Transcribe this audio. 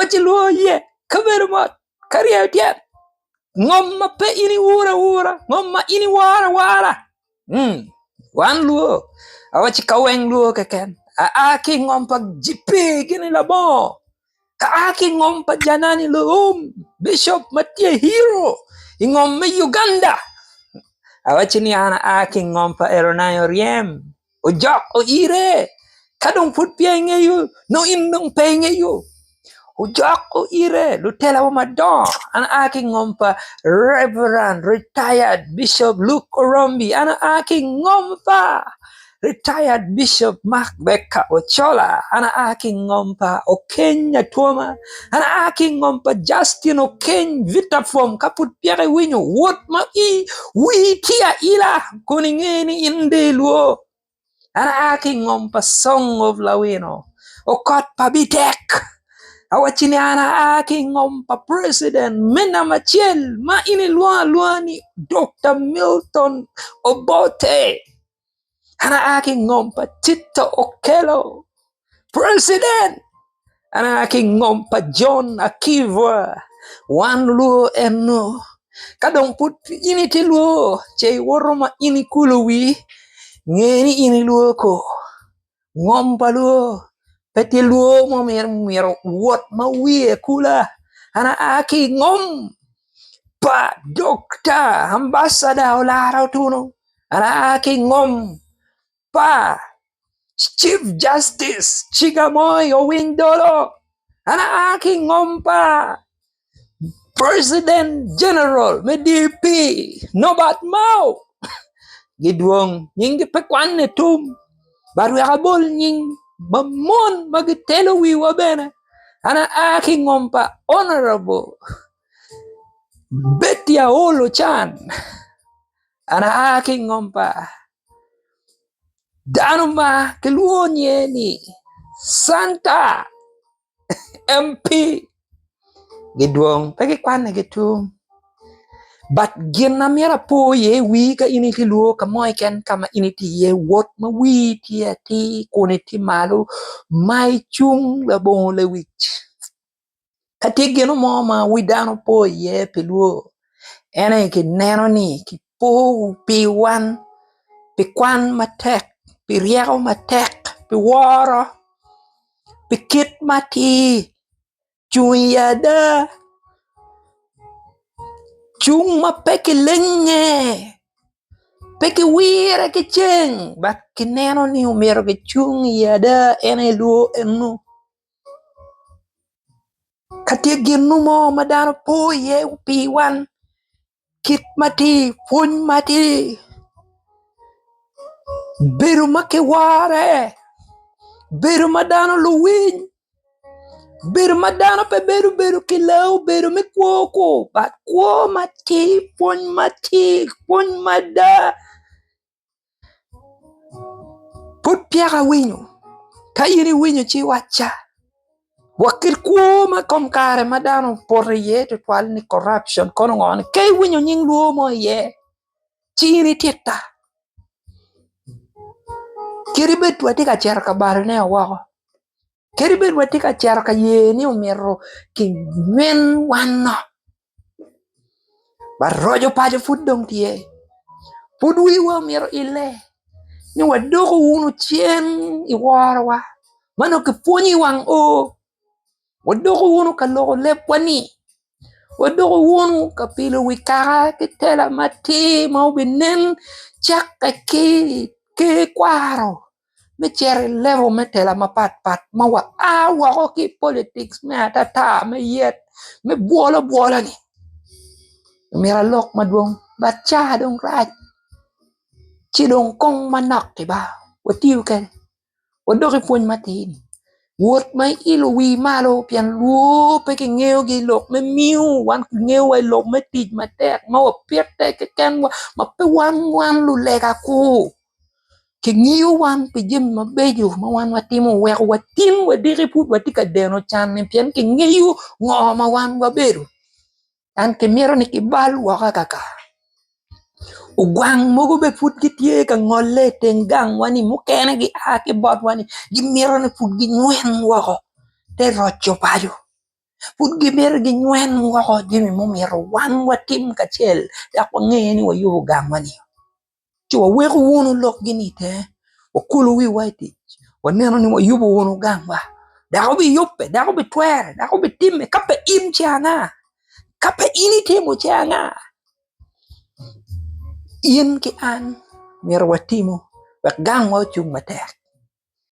awachi luo ye kaberu mat kariya tian ngomma pe ini wura ngomma ini wara wan luo awachi kaweng luo keken aaki ngompa jipe gini labo kaaki ngompa janani luum Bishop Matia Hero ingom me Uganda awachi ni ana aki ngompa eronayo riem ujok o ire kadong put pienge yu no indong penge yu ujok o ire lutela wa madon ana aki ngompa Reverend retired Bishop Luke Orombi ana aki ngompa retired Bishop Mark Becca Ochola ana aki ngompa Okenya Tuoma ana aki ngompa Justin Okeny Vitaform kaput piare winyo wot ma i wi tia ila kuningeni inde luo ana aki ngompa Song of Lawino okot pabitek awachini ana aki ngompa President Mena Machel ma ini luani Dr. Milton Obote ana aki ngompa Tito Okello President ana aki ngompa John Akiva wan luo eno kadong put ini ti luo chay woroma ini kuluwi ngeni ini luo ko ngompa luo peti luo mo mero wot ma wie kula ana aki ngom pa Dokta Ambassador Olara Tuno ana aki ngom pa Chief Justice Chigamoy Owindolo ana aki ngompa President General MDP Nobat Mau gidwong nying pekwan ne tum baru yakabol nying mamon magitelo wiwa bene ana aki ngompa Honorable Betty Aolo Chan ana aki ngompa Danuma keluonye ni Santa MP gidwong pagi kwane gitum but gina mera po ye wi ka ini ti luo ka moy ken kama ini ti ye wot ma wi ti ati kone ti malu mai chung la bon le wich kati gino mo ma wi dano po ye peluo ene ki neno ni ki po pi wan pi kwan matek pi riao matek pi woro pi kit mati chuyada chung ma peke lenge peke wira ke cheng bak kineno ni umero ke chung yada ene luo enu kati ginu mo madano po ye pi wan kit mati pun mati beru make ware beru madano luwin beru madano pe beru kilau beru me kuoko bat kuo mati pun mada put piaka winyo kayini winyo chi wacha wakil kuo ma komkare madano por ye to twal ni corruption kono ngon kay winyo nying luo mo ye chini tita kiribet watika cher ka barne wako kiribet watika cher ka ye ni umero ki men wano barojo pajo fudong tie pudwi wa mero ile ni wadoko unu chien iwarwa mano ke ponyi wang o wadoko unu ka loko lepwani wadoko unu ka pilo wikara ke tela mati mau binen chak ke kwaro me chere level me tela mapat mawa awa ko ki politics me atata me yet me bola ni mera lok madwong bacha dong raj chidong kong manak ba watiu ke wadok ipon matin wot mai ilo wi malo pian luo pe ke ngeo gi lok me miu wan ngeo ai lok me tij matek ma piet te ke ken ma pe wan lu lega ku ke ngeo wan pe jem ma beju ma wan watimo wer watin wadire put watika deno chan ne pian ke ngeo ngo ma wan wa beru an ke mero ni ki bal wa kaka ugwang mogo be put gitie ka ngole tengang wani mukene gi ake bot wani gi mero ne put gi ngwen wako te rocho payo Put giber gi nywen wako jimi mumiro wan watim kachel dak wang'eyo ni wayubo gang'wani. Ci waweko wunu lok gini te wakulu wi waitich waneno ni wayubo wunu gang'wa dak obi yuppe dak obi twere dak obi timme kape im ci ang'a kape ini timo ci ang'a. In ki an miro watimo wek gang'wa ochung' matek